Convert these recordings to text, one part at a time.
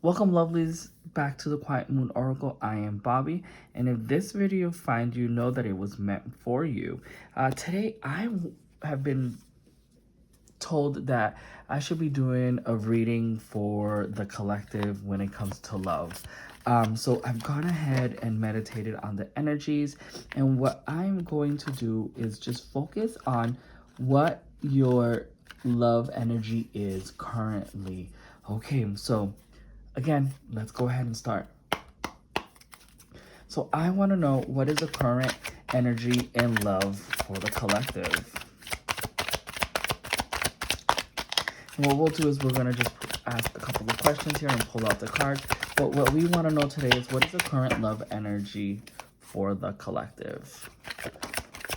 Welcome, lovelies, back to the Quiet Moon Oracle. I am Bobby, and if this video finds you, know that it was meant for you. Today, I have been told that I should be doing a reading for the collective when it comes to love. So I've gone ahead and meditated on the energies, and what I'm going to do is just focus on what your love energy is currently. Okay, so again, let's go ahead and start. So I want to know, what is the current energy in love for the collective? And what we'll do is we're going to just ask a couple of questions here and pull out the cards. But what we want to know today is, what is the current love energy for the collective?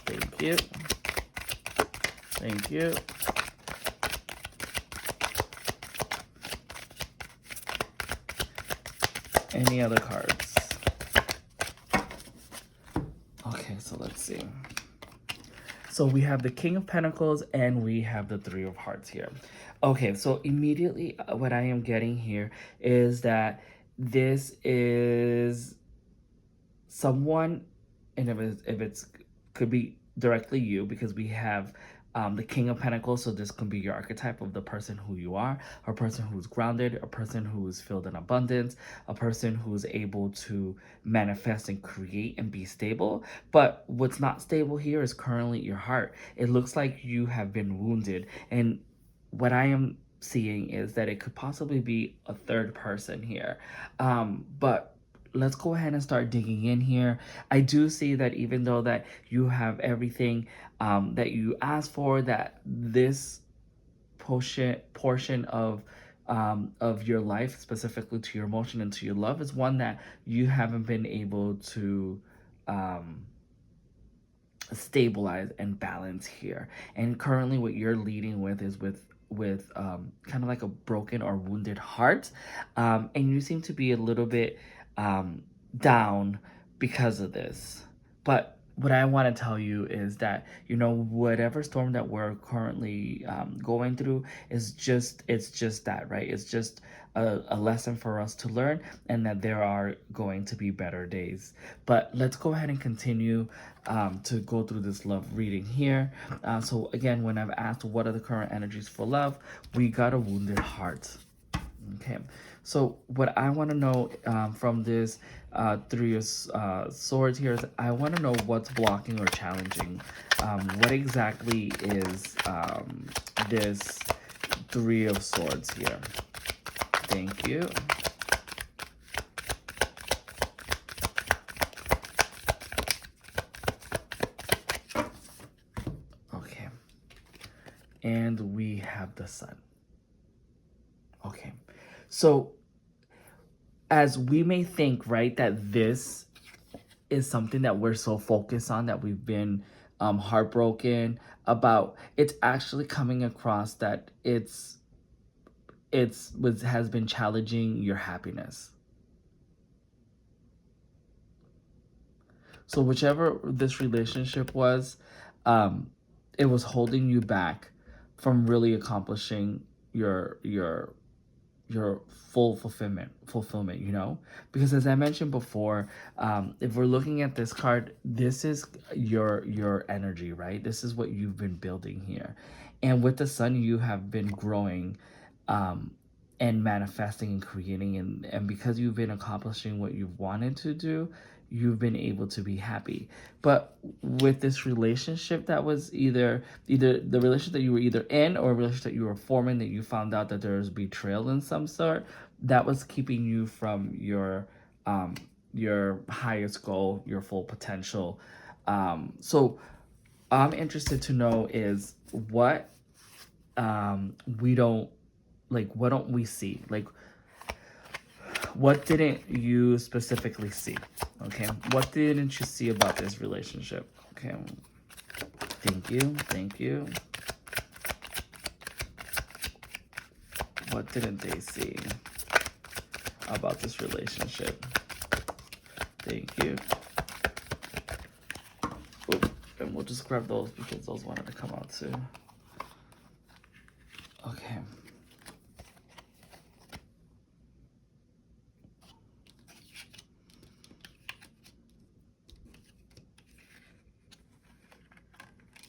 Thank you. Thank you. Any other cards? Okay, so let's see. So we have the King of Pentacles and we have the Three of Hearts here. Okay, so immediately what I am getting here is that this is someone, and if it's could be directly you, because we have the King of Pentacles, so this can be your archetype of the person who you are, a person who's grounded, a person who's filled in abundance, a person who's able to manifest and create and be stable. But what's not stable here is currently your heart. It looks like you have been wounded, and what I am seeing is that it could possibly be a third person here. But let's go ahead and start digging in here. I do see that even though that you have everything that you asked for, that this portion of your life, specifically to your emotion and to your love, is one that you haven't been able to stabilize and balance here. And currently what you're leading with is with kind of like a broken or wounded heart, and you seem to be a little bit down because of this. But what I want to tell you is that, whatever storm that we're currently going through it's just that, right? It's just a lesson for us to learn, and that there are going to be better days. But let's go ahead and continue to go through this love reading here. So again, when I've asked what are the current energies for love, we got a wounded heart. Okay, so what I want to know from this Three of Swords here is, I want to know what's blocking or challenging. What exactly is this Three of Swords here? Thank you. Okay. And we have the Sun. Okay. So as we may think, right, that this is something that we're so focused on, that we've been heartbroken about, it's actually coming across that has been challenging your happiness. So whichever this relationship was, it was holding you back from really accomplishing your full fulfillment, because as I mentioned before, if we're looking at this card, this is your energy, right? This is what you've been building here, and with the Sun you have been growing and manifesting and creating, and because you've been accomplishing what you've wanted to do, you've been able to be happy. But with this relationship that was either the relationship that you were either in, or a relationship that you were forming, that you found out that there was betrayal in some sort, that was keeping you from your highest goal, your full potential. So I'm interested to know is what what don't we see? Like, what didn't you specifically see? Okay, what didn't you see about this relationship? Okay, thank you. What didn't they see about this relationship? Thank you. Ooh, and we'll just grab those because those wanted to come out too. Okay.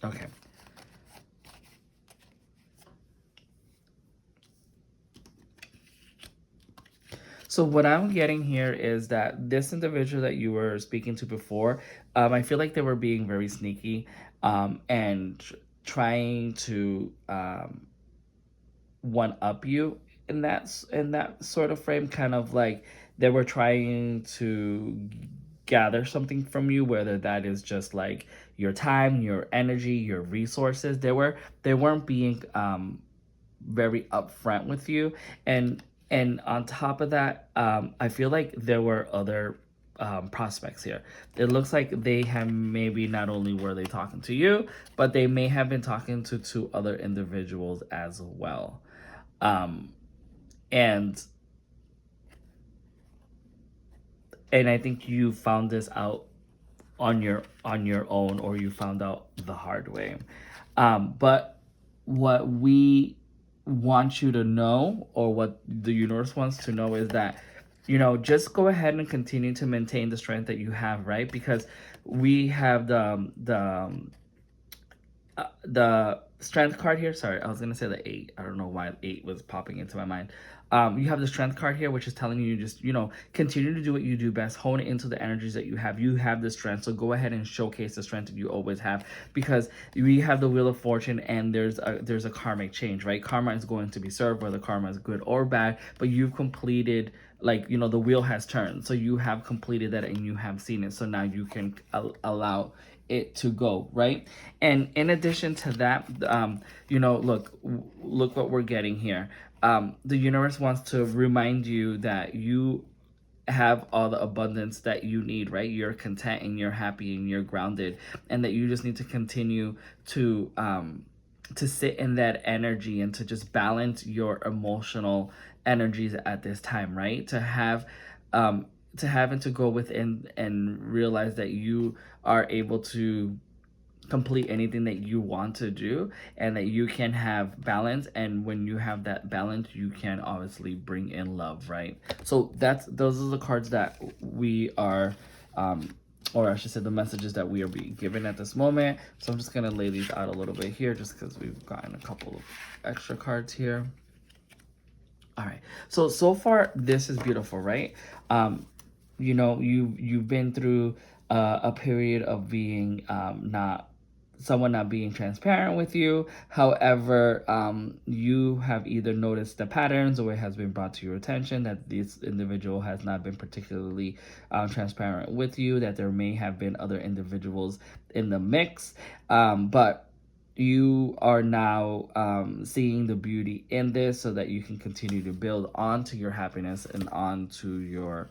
Okay. So what I'm getting here is that this individual that you were speaking to before, I feel like they were being very sneaky, and trying to one up you in that sort of frame, kind of like they were trying to gather something from you, whether that is just like your time, your energy, your resources. They weren't being very upfront with you, and on top of that, I feel like there were other prospects here. It looks like they have, maybe not only were they talking to you, but they may have been talking to two other individuals as well. um and I think you found this out on your own, or you found out the hard way. But what we want you to know, or what the universe wants to know, is that, just go ahead and continue to maintain the strength that you have, right? Because we have the strength card here. Sorry, I was gonna say the 8. I don't know why 8 was popping into my mind. You have the strength card here, which is telling you just, continue to do what you do best, hone it into the energies that you have. You have the strength, so go ahead and showcase the strength that you always have, because we have the Wheel of Fortune, and there's a karmic change, right? Karma is going to be served, whether karma is good or bad, but you've completed, like, the wheel has turned, so you have completed that and you have seen it, so now you can allow it to go, right? And in addition to that, look what we're getting here. The universe wants to remind you that you have all the abundance that you need, right? You're content and you're happy and you're grounded, and that you just need to continue to sit in that energy and to just balance your emotional energies at this time, right? To have and to go within and realize that you are able to complete anything that you want to do, and that you can have balance, and when you have that balance, you can obviously bring in love, right? So those are the cards that we are, or I should say the messages that we are being given at this moment. So I'm just gonna lay these out a little bit here, just because we've gotten a couple of extra cards here. All right, so far this is beautiful, right? You've been through a period of being, not someone not being transparent with you. However, you have either noticed the patterns, or it has been brought to your attention that this individual has not been particularly transparent with you, that there may have been other individuals in the mix, but you are now seeing the beauty in this, so that you can continue to build onto your happiness and onto your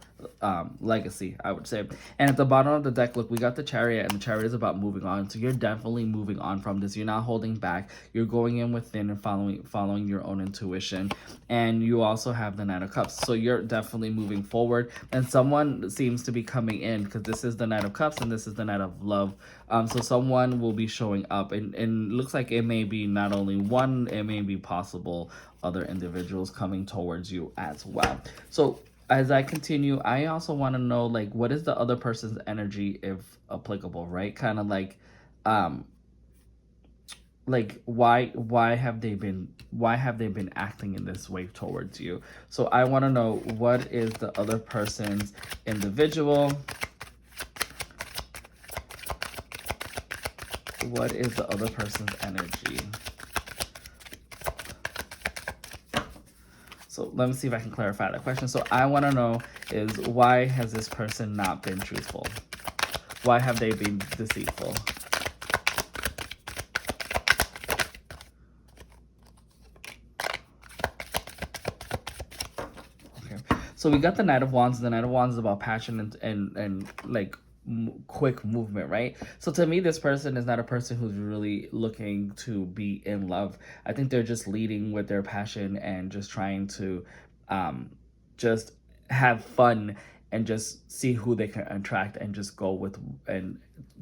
legacy, I would say. And at the bottom of the deck, look, we got the Chariot, and the Chariot is about moving on. So you're definitely moving on from this. You're not holding back. You're going in within and following your own intuition. And you also have the Knight of Cups. So you're definitely moving forward. And someone seems to be coming in, because this is the Knight of Cups and this is the Knight of Love. So someone will be showing up, and looks like it may be not only one, it may be possible other individuals coming towards you as well. So as I continue, I also want to know, like, what is the other person's energy, if applicable, right? Kind of like why have they been acting in this way towards you? So I want to know, what is the other person's individual? What is the other person's energy? So let me see if I can clarify that question. So I want to know is, why has this person not been truthful? Why have they been deceitful? Okay. So we got the Knight of Wands. The Knight of Wands is about passion and like quick movement, right? So to me, this person is not a person who's really looking to be in love. I think they're just leading with their passion and just trying to just have fun and just see who they can attract and just go with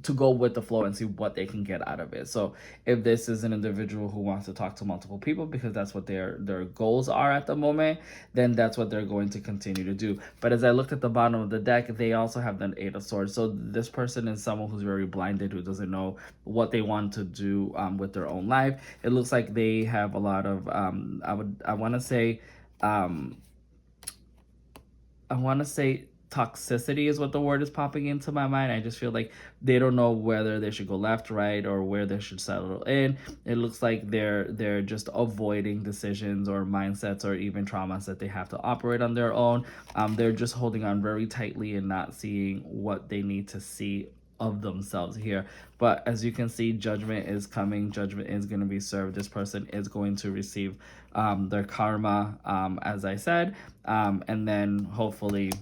the flow and see what they can get out of it. So if this is an individual who wants to talk to multiple people because that's what their goals are at the moment, then that's what they're going to continue to do. But as I looked at the bottom of the deck, they also have the Eight of Swords. So this person is someone who's very blinded, who doesn't know what they want to do with their own life. It looks like they have a lot of I want to say toxicity is what the word is popping into my mind. I just feel like they don't know whether they should go left, right, or where they should settle in. It looks like they're just avoiding decisions or mindsets or even traumas that they have to operate on their own. They're just holding on very tightly and not seeing what they need to see of themselves here. But as you can see, judgment is coming. Judgment is going to be served. This person is going to receive their karma, as I said, and then hopefully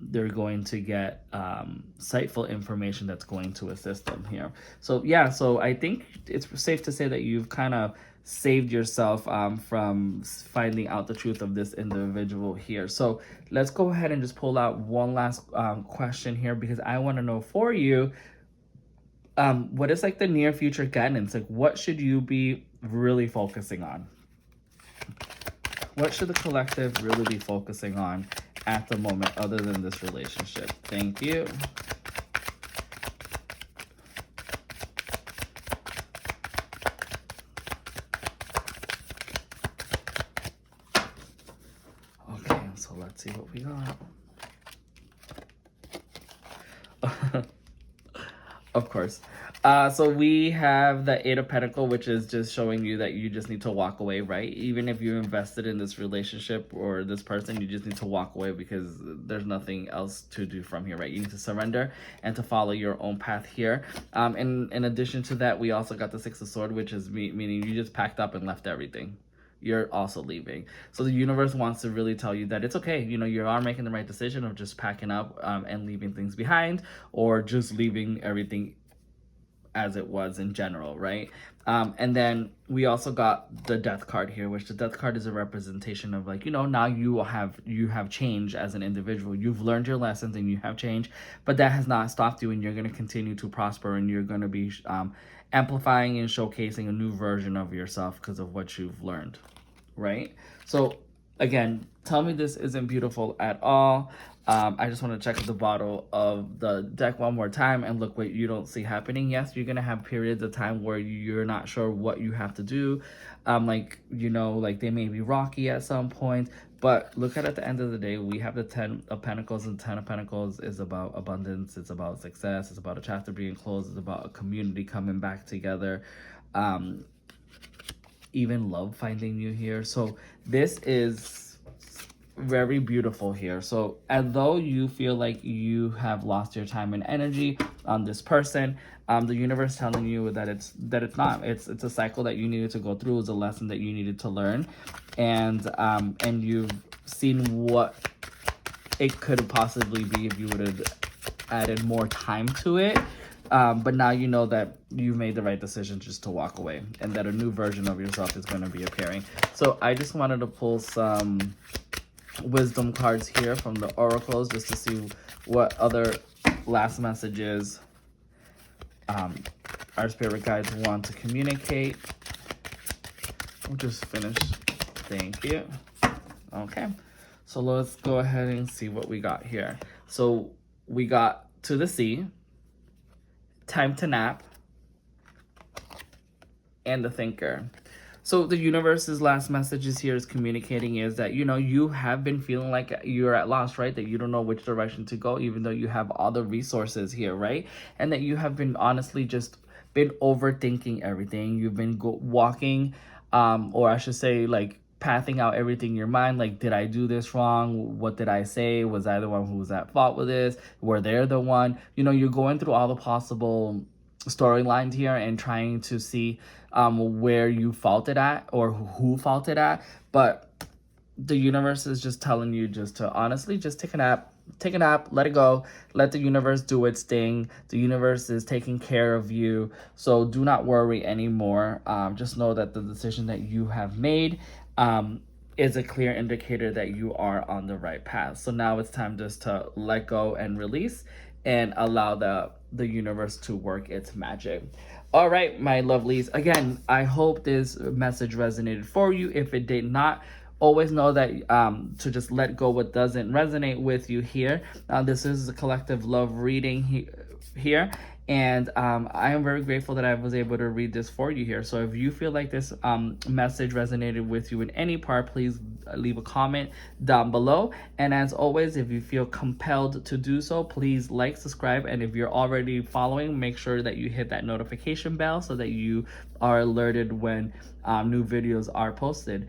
they're going to get insightful information that's going to assist them here. So yeah, so I think it's safe to say that you've kind of saved yourself from finding out the truth of this individual here. So let's go ahead and just pull out one last question here, because I want to know for you, what is like the near future guidance? Like, what should you be really focusing on? What should the collective really be focusing on at the moment other than this relationship? Thank you. Okay, so let's see what we got. Of course. So we have the Eight of Pentacles, which is just showing you that you just need to walk away, right? Even if you invested in this relationship or this person, you just need to walk away because there's nothing else to do from here, right? You need to surrender and to follow your own path here. In addition to that, we also got the Six of Swords, which is meaning you just packed up and left everything. You're also leaving. So the universe wants to really tell you that it's okay. You know, you are making the right decision of just packing up and leaving things behind, or just leaving everything as it was in general, right? And then we also got the Death card here, which the Death card is a representation of, like, you know, now you have changed as an individual. You've learned your lessons and you have changed, but that has not stopped you, and you're going to continue to prosper, and you're going to be amplifying and showcasing a new version of yourself because of what you've learned, right? So again, tell me this isn't beautiful at all. I just want to check the bottom of the deck one more time and look what you don't see happening. Yes, you're going to have periods of time where you're not sure what you have to do. Like, you know, like they may be rocky at some point, but look at the end of the day, we have the 10 of Pentacles, and 10 of Pentacles is about abundance. It's about success. It's about a chapter being closed. It's about a community coming back together. Even love finding you here. So this is very beautiful here. So as though you feel like you have lost your time and energy on this person, the universe telling you that it's not. It's a cycle that you needed to go through. It's a lesson that you needed to learn, and you've seen what it could possibly be if you would have added more time to it. But now you know that you made the right decision just to walk away, and that a new version of yourself is going to be appearing. So I just wanted to pull some wisdom cards here from the oracles just to see what other last messages our spirit guides want to communicate. We'll just finish. Thank you. Okay, so let's go ahead and see what we got here. So we got to the sea, time to nap, and the thinker. So the universe's last messages here is communicating is that, you know, you have been feeling like you're at loss, right? That you don't know which direction to go, even though you have all the resources here, right? And that you have been honestly just been overthinking everything. You've been walking, or I should say, like, pathing out everything in your mind. Like, did I do this wrong? What did I say? Was I the one who was at fault with this? Were they the one? You know, you're going through all the possible storylines here and trying to see where you faulted at or who faulted at. But the universe is just telling you just to honestly just take a nap, let it go, let the universe do its thing. The universe is taking care of you, so do not worry anymore. Just know that the decision that you have made is a clear indicator that you are on the right path. So now it's time just to let go and release and allow the universe to work its magic. All right, my lovelies. Again, I hope this message resonated for you. If it did not, always know that to just let go what doesn't resonate with you here. This is a collective love reading here. And I am very grateful that I was able to read this for you here. So if you feel like this message resonated with you in any part, please leave a comment down below. And as always, if you feel compelled to do so, please like, subscribe, and if you're already following, make sure that you hit that notification bell so that you are alerted when new videos are posted.